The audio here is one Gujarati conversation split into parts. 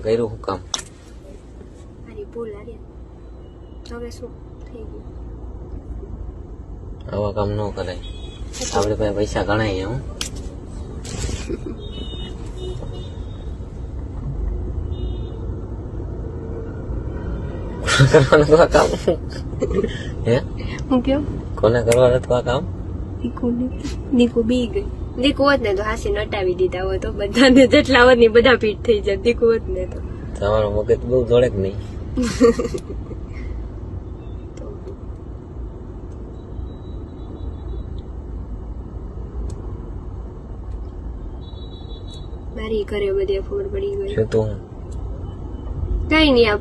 કર્યું શું કામ? મારી ભૂલ હારી. હવે શું થઈ ગયું? આવા કામ ન કરાય. આપણે પાસે પૈસા ગણાય હું કરવાનું તો આ કામ હે હું કેમ કોને કરવાનું તો આ કામ? દીકુ બી ગઈ. દીકુ હોત ને તો હાસી નટાવી દીધા હોય તો બધાને જેટલા હોત ને બધા ફીટ થઈ જાય. દીકુ હોત ને તો તમારો મગજ બહુ દોડે કે નહીં? મારી ઘરે બધી ખબર પડી ગઈ. શું તું કઈ નઈ આ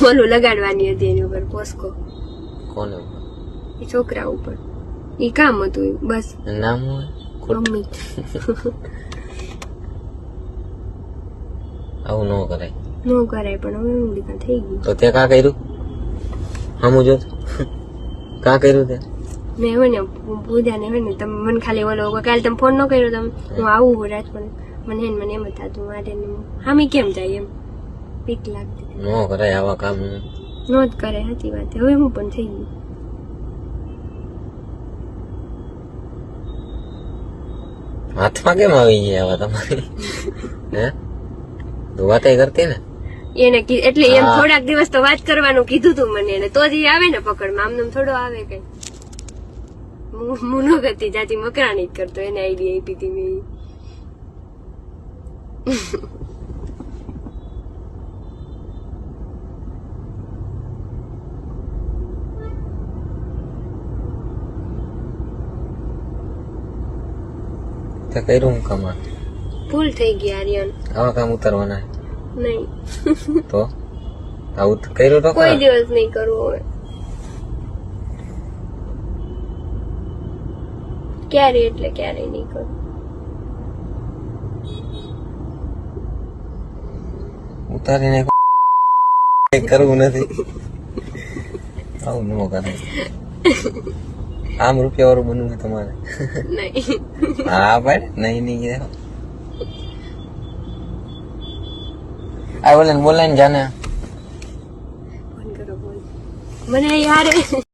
ઓલું લગાડવાની હતી એની ઉપર પોસ્કો. કોને એ છોકરા ઉપર એ કામ હતું બસ. નામ હોય મમ્મી આવું ન કરાય. નો કરાય પણ હવે ઊંડી થઈ ગયું. તો તે કા કર્યું? હમું જો કા કર્યું તે? મેં હોય ને પૂજા ને હોય ને તમે મને ખાલી ઓલો કાલે તમે ફોન ન કર્યો તમે હું આવું રાજકોટ મને એમ જ થતું મારે હામી કેમ જાય એમ બીક લાગતી. ન કરાય આવા કામ. નો જ કરે સાચી વાત. હવે હું પણ થઈ ગયું. હાથમાં કેમ આવી ગયા આવા તમારી? હે તું વાતે કરતી ને એને એટલે એમ થોડાક દિવસ તો વાત કરવાનું કીધું તું મને એને તો જ આવે ને પકડમાં. આમ થોડો આવે કઈ હું ન કરતી જાતી મકરાણી જ કરતો. એને આઈડિયા આપી હતી મેં. તે કર્યું હું કામ? ભૂલ થઈ ગઈ આર્યન. આવા કામ ઉતારવાના નહીં તો આવું કર્યું તો કોઈ દિવસ નહીં કરવું હવે. ક્યારે એટલે ક્યારે નહીં કરું. ઉતારીને કરવું નથી. આવું ન કરાય. આમ રૂપિયા વાળું બનવું છે તમારે? નહીં હા ભાઈ નહીં નહીં આ બોલે ને જાને ફોન કરો બોલ મને યાર